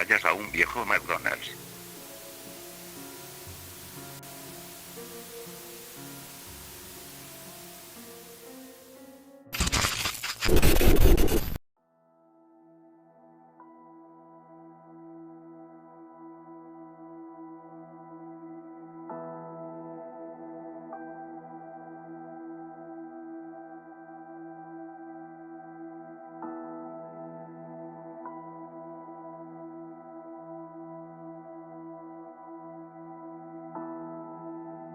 vayas a un viejo McDonald's.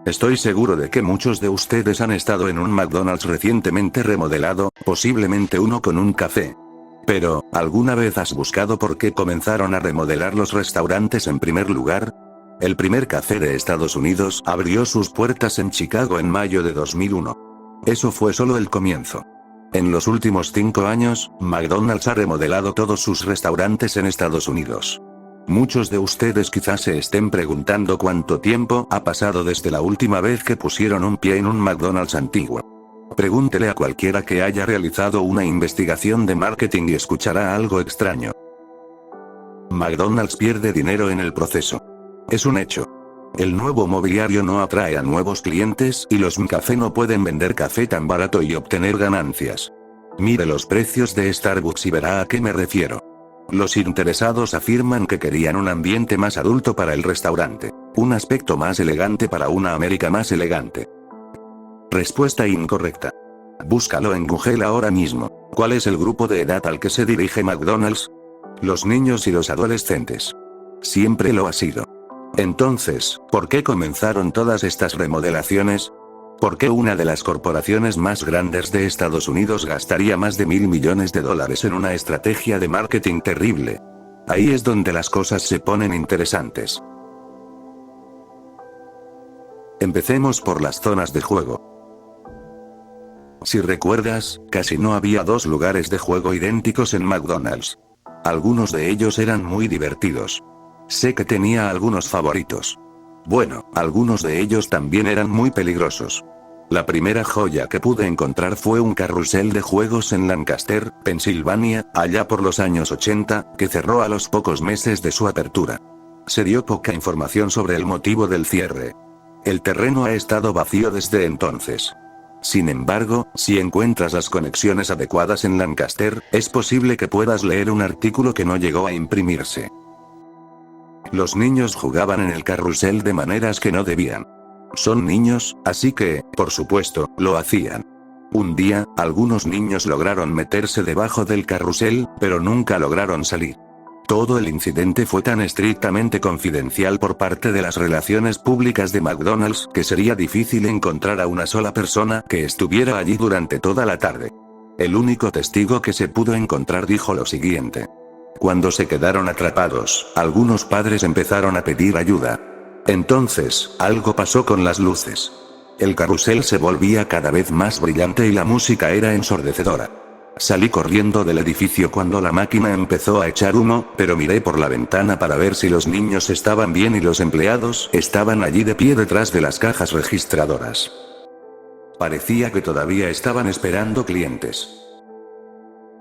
Estoy seguro de que muchos de ustedes han estado en un McDonald's recientemente remodelado, posiblemente uno con un café. Pero, ¿alguna vez has buscado por qué comenzaron a remodelar los restaurantes en primer lugar? El primer café de Estados Unidos abrió sus puertas en Chicago en mayo de 2001. Eso fue solo el comienzo. En los últimos 5 años, McDonald's ha remodelado todos sus restaurantes en Estados Unidos. Muchos de ustedes quizás se estén preguntando cuánto tiempo ha pasado desde la última vez que pusieron un pie en un McDonald's antiguo. Pregúntele a cualquiera que haya realizado una investigación de marketing y escuchará algo extraño. McDonald's pierde dinero en el proceso. Es un hecho. El nuevo mobiliario no atrae a nuevos clientes y los McCafé no pueden vender café tan barato y obtener ganancias. Mire los precios de Starbucks y verá a qué me refiero. Los interesados afirman que querían un ambiente más adulto para el restaurante, un aspecto más elegante para una América más elegante. Respuesta incorrecta. Búscalo en Google ahora mismo. ¿Cuál es el grupo de edad al que se dirige McDonald's? Los niños y los adolescentes. Siempre lo ha sido. Entonces, ¿por qué comenzaron todas estas remodelaciones? ¿Por qué una de las corporaciones más grandes de Estados Unidos gastaría más de $1.000 millones en una estrategia de marketing terrible? Ahí es donde las cosas se ponen interesantes. Empecemos por las zonas de juego. Si recuerdas, casi no había 2 lugares de juego idénticos en McDonald's. Algunos de ellos eran muy divertidos. Sé que tenía algunos favoritos. Bueno, algunos de ellos también eran muy peligrosos. La primera joya que pude encontrar fue un carrusel de juegos en Lancaster, Pensilvania, allá por los años 80, que cerró a los pocos meses de su apertura. Se dio poca información sobre el motivo del cierre. El terreno ha estado vacío desde entonces. Sin embargo, si encuentras las conexiones adecuadas en Lancaster, es posible que puedas leer un artículo que no llegó a imprimirse. Los niños jugaban en el carrusel de maneras que no debían. Son niños, así que, por supuesto, lo hacían. Un día, algunos niños lograron meterse debajo del carrusel, pero nunca lograron salir. Todo el incidente fue tan estrictamente confidencial por parte de las relaciones públicas de McDonald's que sería difícil encontrar a una sola persona que estuviera allí durante toda la tarde. El único testigo que se pudo encontrar dijo lo siguiente. Cuando se quedaron atrapados, algunos padres empezaron a pedir ayuda. Entonces, algo pasó con las luces. El carrusel se volvía cada vez más brillante y la música era ensordecedora. Salí corriendo del edificio cuando la máquina empezó a echar humo, pero miré por la ventana para ver si los niños estaban bien y los empleados estaban allí de pie detrás de las cajas registradoras. Parecía que todavía estaban esperando clientes.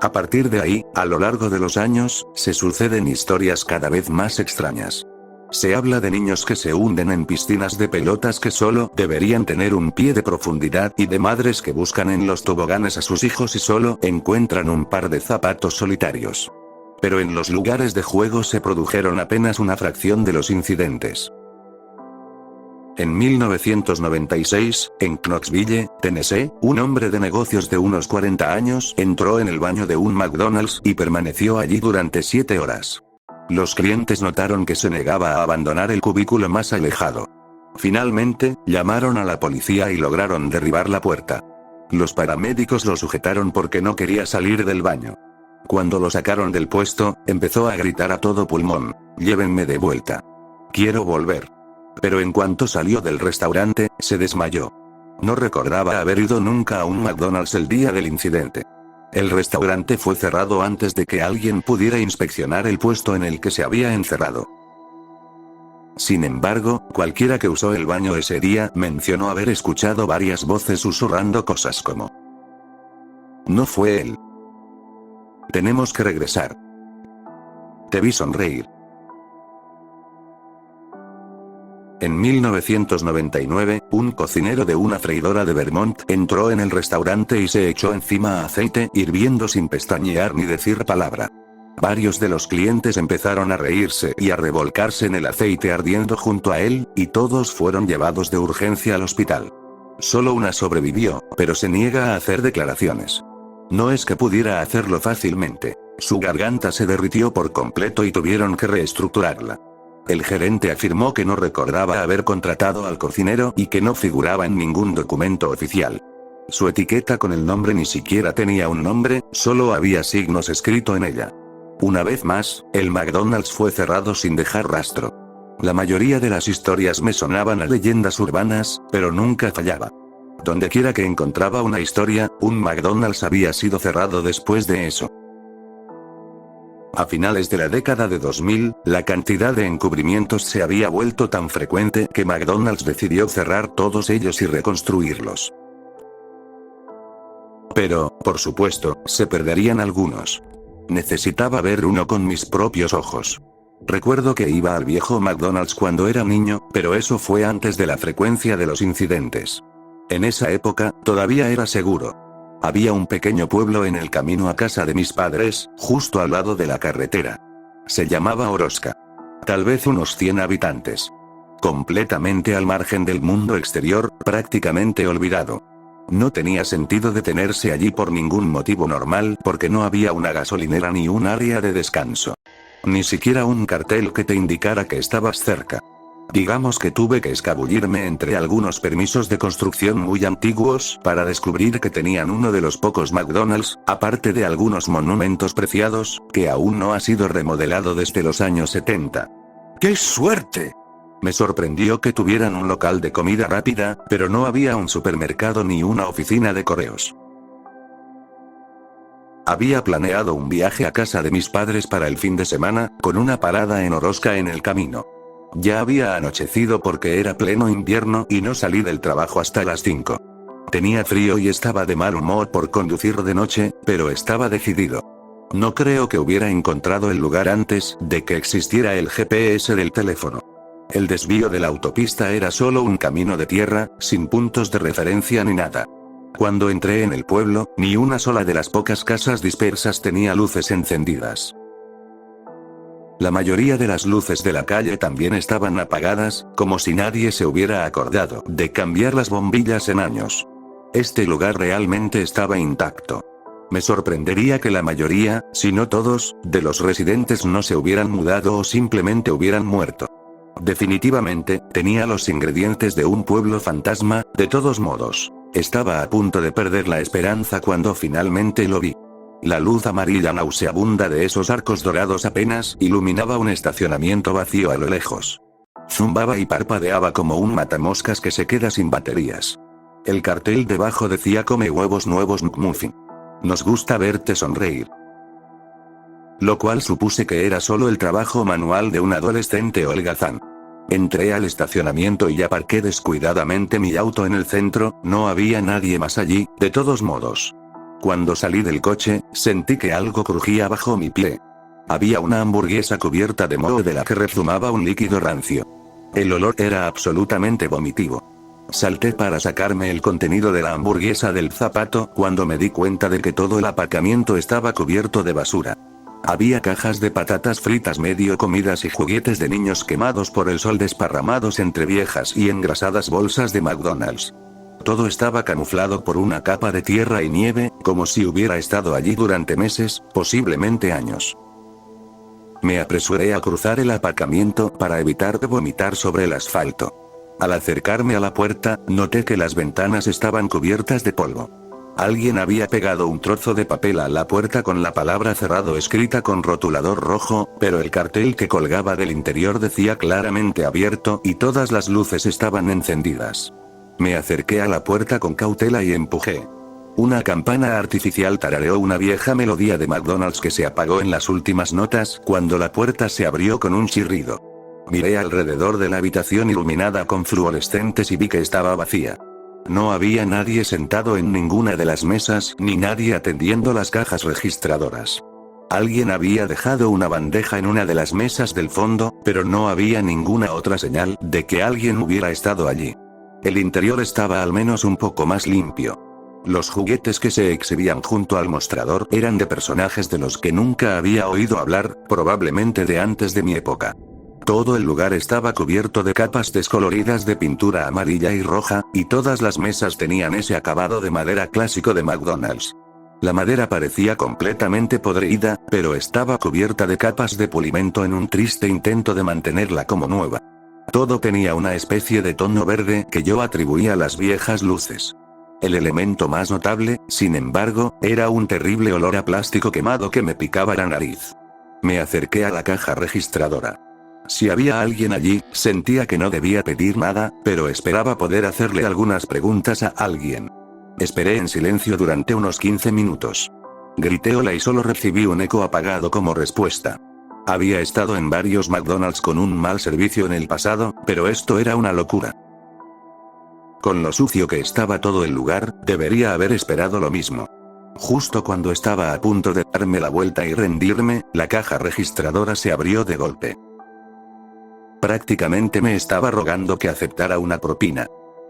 A partir de ahí, a lo largo de los años, se suceden historias cada vez más extrañas. Se habla de niños que se hunden en piscinas de pelotas que solo deberían tener un pie de profundidad y de madres que buscan en los toboganes a sus hijos y solo encuentran un par de zapatos solitarios. Pero en los lugares de juego se produjeron apenas una fracción de los incidentes. En 1996, en Knoxville, Tennessee, un hombre de negocios de unos 40 años entró en el baño de un McDonald's y permaneció allí durante 7 horas. Los clientes notaron que se negaba a abandonar el cubículo más alejado. Finalmente, llamaron a la policía y lograron derribar la puerta. Los paramédicos lo sujetaron porque no quería salir del baño. Cuando lo sacaron del puesto, empezó a gritar a todo pulmón, «Llévenme de vuelta. Quiero volver». Pero en cuanto salió del restaurante, se desmayó. No recordaba haber ido nunca a un McDonald's el día del incidente. El restaurante fue cerrado antes de que alguien pudiera inspeccionar el puesto en el que se había encerrado. Sin embargo, cualquiera que usó el baño ese día mencionó haber escuchado varias voces susurrando cosas como: «No fue él. Tenemos que regresar. Te vi sonreír. En 1999, un cocinero de una freidora de Vermont entró en el restaurante y se echó encima aceite hirviendo sin pestañear ni decir palabra. Varios de los clientes empezaron a reírse y a revolcarse en el aceite ardiendo junto a él, y todos fueron llevados de urgencia al hospital. Solo una sobrevivió, pero se niega a hacer declaraciones. No es que pudiera hacerlo fácilmente. Su garganta se derritió por completo y tuvieron que reestructurarla. El gerente afirmó que no recordaba haber contratado al cocinero y que no figuraba en ningún documento oficial. Su etiqueta con el nombre ni siquiera tenía un nombre, solo había signos escritos en ella. Una vez más, el McDonald's fue cerrado sin dejar rastro. La mayoría de las historias me sonaban a leyendas urbanas, pero nunca fallaba. Dondequiera que encontraba una historia, un McDonald's había sido cerrado después de eso. A finales de la década de 2000, la cantidad de encubrimientos se había vuelto tan frecuente que McDonald's decidió cerrar todos ellos y reconstruirlos. Pero, por supuesto, se perderían algunos. Necesitaba ver uno con mis propios ojos. Recuerdo que iba al viejo McDonald's cuando era niño, pero eso fue antes de la frecuencia de los incidentes. En esa época, todavía era seguro. Había un pequeño pueblo en el camino a casa de mis padres, justo al lado de la carretera. Se llamaba Oroska. Tal vez unos 100 habitantes. Completamente al margen del mundo exterior, prácticamente olvidado. No tenía sentido detenerse allí por ningún motivo normal porque no había una gasolinera ni un área de descanso. Ni siquiera un cartel que te indicara que estabas cerca. Digamos que tuve que escabullirme entre algunos permisos de construcción muy antiguos para descubrir que tenían uno de los pocos McDonald's, aparte de algunos monumentos preciados, que aún no ha sido remodelado desde los años 70. ¡Qué suerte! Me sorprendió que tuvieran un local de comida rápida, pero no había un supermercado ni una oficina de correos. Había planeado un viaje a casa de mis padres para el fin de semana, con una parada en Oroska en el camino. Ya había anochecido porque era pleno invierno y no salí del trabajo hasta las 5. Tenía frío y estaba de mal humor por conducir de noche, pero estaba decidido. No creo que hubiera encontrado el lugar antes de que existiera el GPS del teléfono. El desvío de la autopista era solo un camino de tierra, sin puntos de referencia ni nada. Cuando entré en el pueblo, ni una sola de las pocas casas dispersas tenía luces encendidas. La mayoría de las luces de la calle también estaban apagadas, como si nadie se hubiera acordado de cambiar las bombillas en años. Este lugar realmente estaba intacto. Me sorprendería que la mayoría, si no todos, de los residentes no se hubieran mudado o simplemente hubieran muerto. Definitivamente, tenía los ingredientes de un pueblo fantasma, de todos modos. Estaba a punto de perder la esperanza cuando finalmente lo vi. La luz amarilla nauseabunda de esos arcos dorados apenas iluminaba un estacionamiento vacío a lo lejos. Zumbaba y parpadeaba como un matamoscas que se queda sin baterías. El cartel debajo decía "Come huevos nuevos McMuffin. Nos gusta verte sonreír". Lo cual supuse que era solo el trabajo manual de un adolescente holgazán. Entré al estacionamiento y aparqué descuidadamente mi auto en el centro, no había nadie más allí, de todos modos. Cuando salí del coche, sentí que algo crujía bajo mi pie. Había una hamburguesa cubierta de moho de la que rezumaba un líquido rancio. El olor era absolutamente vomitivo. Salté para sacarme el contenido de la hamburguesa del zapato cuando me di cuenta de que todo el aparcamiento estaba cubierto de basura. Había cajas de patatas fritas medio comidas y juguetes de niños quemados por el sol desparramados entre viejas y engrasadas bolsas de McDonald's. Todo estaba camuflado por una capa de tierra y nieve, como si hubiera estado allí durante meses, posiblemente años. Me apresuré a cruzar el aparcamiento para evitar vomitar sobre el asfalto. Al acercarme a la puerta, noté que las ventanas estaban cubiertas de polvo. Alguien había pegado un trozo de papel a la puerta con la palabra cerrado escrita con rotulador rojo, pero el cartel que colgaba del interior decía claramente abierto y todas las luces estaban encendidas. Me acerqué a la puerta con cautela y empujé. Una campana artificial tarareó una vieja melodía de McDonald's que se apagó en las últimas notas cuando la puerta se abrió con un chirrido. Miré alrededor de la habitación iluminada con fluorescentes y vi que estaba vacía. No había nadie sentado en ninguna de las mesas ni nadie atendiendo las cajas registradoras. Alguien había dejado una bandeja en una de las mesas del fondo, pero no había ninguna otra señal de que alguien hubiera estado allí. El interior estaba al menos un poco más limpio. Los juguetes que se exhibían junto al mostrador eran de personajes de los que nunca había oído hablar, probablemente de antes de mi época. Todo el lugar estaba cubierto de capas descoloridas de pintura amarilla y roja, y todas las mesas tenían ese acabado de madera clásico de McDonald's. La madera parecía completamente podrida, pero estaba cubierta de capas de pulimento en un triste intento de mantenerla como nueva. Todo tenía una especie de tono verde que yo atribuía a las viejas luces. El elemento más notable, sin embargo, era un terrible olor a plástico quemado que me picaba la nariz. Me acerqué a la caja registradora. Si había alguien allí, sentía que no debía pedir nada, pero esperaba poder hacerle algunas preguntas a alguien. Esperé en silencio durante unos 15 minutos. Grité hola y solo recibí un eco apagado como respuesta. Había estado en varios McDonald's con un mal servicio en el pasado, pero esto era una locura. Con lo sucio que estaba todo el lugar, debería haber esperado lo mismo. Justo cuando estaba a punto de darme la vuelta y rendirme, la caja registradora se abrió de golpe. Prácticamente me estaba rogando que aceptara una propina.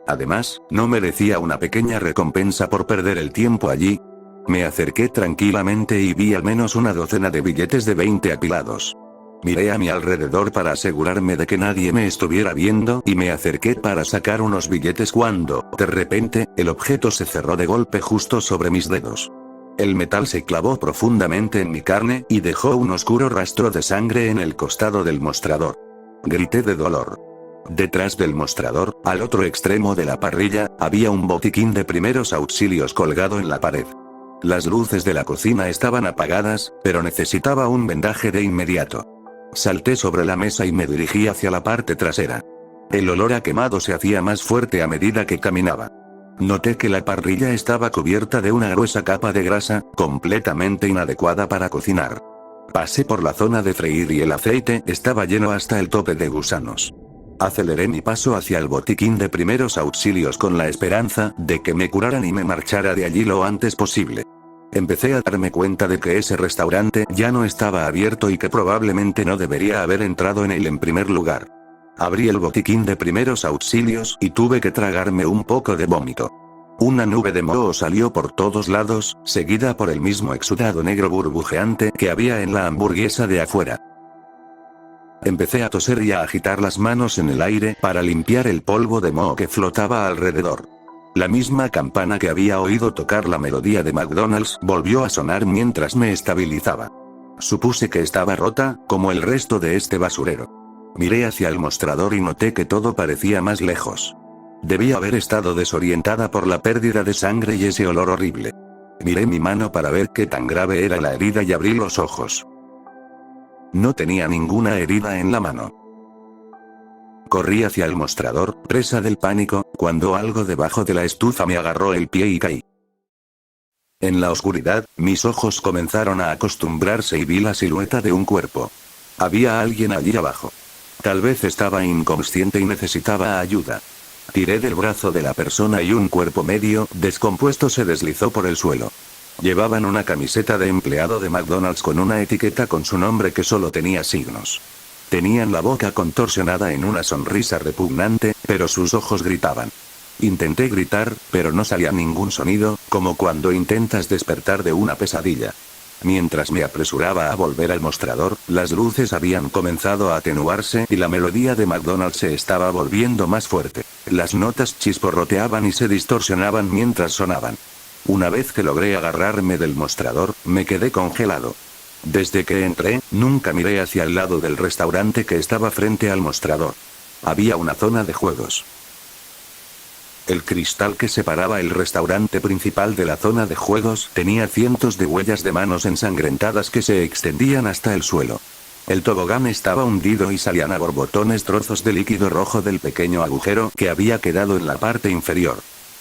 Además, ¿no merecía una pequeña recompensa por perder el tiempo allí? Me acerqué tranquilamente y vi al menos una docena de billetes de 20 apilados. Miré a mi alrededor para asegurarme de que nadie me estuviera viendo y me acerqué para sacar unos billetes cuando, de repente, el objeto se cerró de golpe justo sobre mis dedos. El metal se clavó profundamente en mi carne y dejó un oscuro rastro de sangre en el costado del mostrador. Grité de dolor. Detrás del mostrador, al otro extremo de la parrilla, había un botiquín de primeros auxilios colgado en la pared. Las luces de la cocina estaban apagadas, pero necesitaba un vendaje de inmediato. Salté sobre la mesa y me dirigí hacia la parte trasera. El olor a quemado se hacía más fuerte a medida que caminaba. Noté que la parrilla estaba cubierta de una gruesa capa de grasa, completamente inadecuada para cocinar. Pasé por la zona de freír y el aceite estaba lleno hasta el tope de gusanos. Aceleré mi paso hacia el botiquín de primeros auxilios con la esperanza de que me curaran y me marchara de allí lo antes posible. Empecé a darme cuenta de que ese restaurante ya no estaba abierto y que probablemente no debería haber entrado en él en primer lugar. Abrí el botiquín de primeros auxilios y tuve que tragarme un poco de vómito. Una nube de moho salió por todos lados, seguida por el mismo exudado negro burbujeante que había en la hamburguesa de afuera. Empecé a toser y a agitar las manos en el aire para limpiar el polvo de moho que flotaba alrededor. La misma campana que había oído tocar la melodía de McDonald's volvió a sonar mientras me estabilizaba. Supuse que estaba rota, como el resto de este basurero. Miré hacia el mostrador y noté que todo parecía más lejos. Debía haber estado desorientada por la pérdida de sangre y ese olor horrible. Miré mi mano para ver qué tan grave era la herida y abrí los ojos. No tenía ninguna herida en la mano. Corrí hacia el mostrador, presa del pánico, cuando algo debajo de la estufa me agarró el pie y caí. En la oscuridad, mis ojos comenzaron a acostumbrarse y vi la silueta de un cuerpo. Había alguien allí abajo. Tal vez estaba inconsciente y necesitaba ayuda. Tiré del brazo de la persona y un cuerpo medio descompuesto se deslizó por el suelo. Llevaban una camiseta de empleado de McDonald's con una etiqueta con su nombre que solo tenía signos. Tenían la boca contorsionada en una sonrisa repugnante, pero sus ojos gritaban. Intenté gritar, pero no salía ningún sonido, como cuando intentas despertar de una pesadilla. Mientras me apresuraba a volver al mostrador, las luces habían comenzado a atenuarse y la melodía de McDonald's se estaba volviendo más fuerte. Las notas chisporroteaban y se distorsionaban mientras sonaban. Una vez que logré agarrarme del mostrador, me quedé congelado. Desde que entré, nunca miré hacia el lado del restaurante que estaba frente al mostrador. Había una zona de juegos. El cristal que separaba el restaurante principal de la zona de juegos tenía cientos de huellas de manos ensangrentadas que se extendían hasta el suelo. El tobogán estaba hundido y salían a borbotones trozos de líquido rojo del pequeño agujero que había quedado en la parte inferior.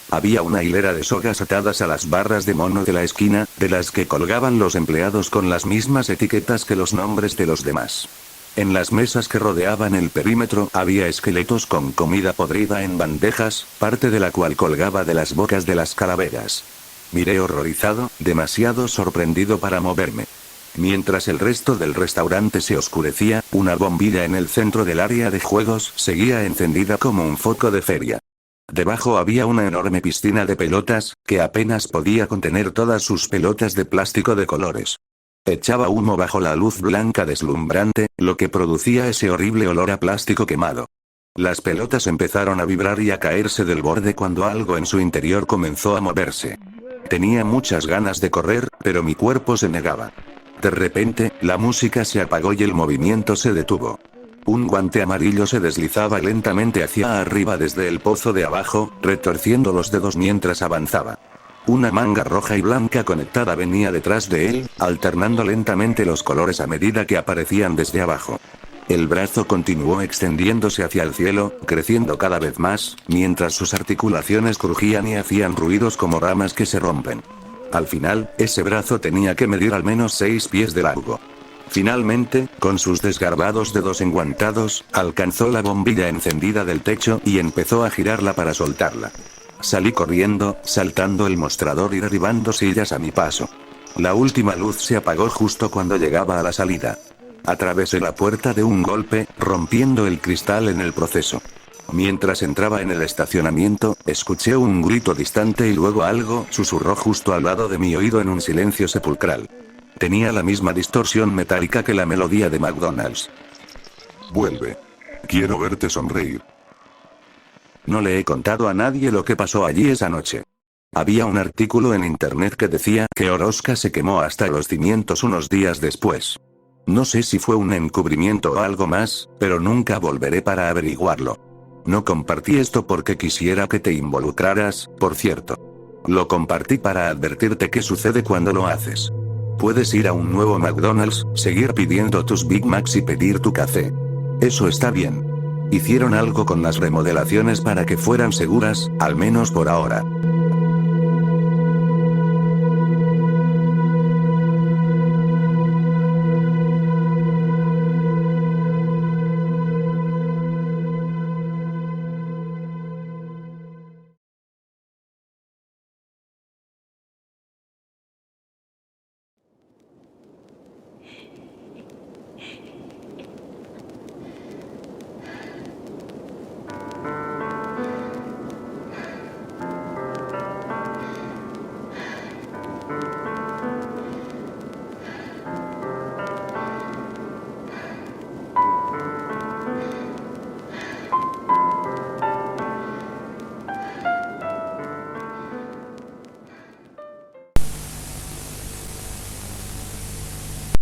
Había una hilera de sogas atadas a las barras de mono de la esquina, de las que colgaban los empleados con las mismas etiquetas que los nombres de los demás. En las mesas que rodeaban el perímetro había esqueletos con comida podrida en bandejas, parte de la cual colgaba de las bocas de las calaveras. Miré horrorizado, demasiado sorprendido para moverme. Mientras el resto del restaurante se oscurecía, una bombilla en el centro del área de juegos seguía encendida como un foco de feria. Debajo había una enorme piscina de pelotas, que apenas podía contener todas sus pelotas de plástico de colores. Echaba humo bajo la luz blanca deslumbrante, lo que producía ese horrible olor a plástico quemado. Las pelotas empezaron a vibrar y a caerse del borde cuando algo en su interior comenzó a moverse. Tenía muchas ganas de correr, pero mi cuerpo se negaba. De repente, la música se apagó y el movimiento se detuvo. Un guante amarillo se deslizaba lentamente hacia arriba desde el pozo de abajo, retorciendo los dedos mientras avanzaba. Una manga roja y blanca conectada venía detrás de él, alternando lentamente los colores a medida que aparecían desde abajo. El brazo continuó extendiéndose hacia el cielo, creciendo cada vez más, mientras sus articulaciones crujían y hacían ruidos como ramas que se rompen. Al final, ese brazo tenía que medir al menos 6 pies de largo. Finalmente, con sus desgarbados dedos enguantados, alcanzó la bombilla encendida del techo y empezó a girarla para soltarla. Salí corriendo, saltando el mostrador y derribando sillas a mi paso. La última luz se apagó justo cuando llegaba a la salida. Atravesé la puerta de un golpe, rompiendo el cristal en el proceso. Mientras entraba en el estacionamiento, escuché un grito distante y luego algo susurró justo al lado de mi oído en un silencio sepulcral. Tenía la misma distorsión metálica que la melodía de McDonald's. Vuelve. Quiero verte sonreír. No le he contado a nadie lo que pasó allí esa noche. Había un artículo en internet que decía que Oroska se quemó hasta los cimientos unos días después. No sé si fue un encubrimiento o algo más, pero nunca volveré para averiguarlo. No compartí esto porque quisiera que te involucraras, por cierto. Lo compartí para advertirte qué sucede cuando lo haces. Puedes ir a un nuevo McDonald's, seguir pidiendo tus Big Macs y pedir tu café. Eso está bien. Hicieron algo con las remodelaciones para que fueran seguras, al menos por ahora.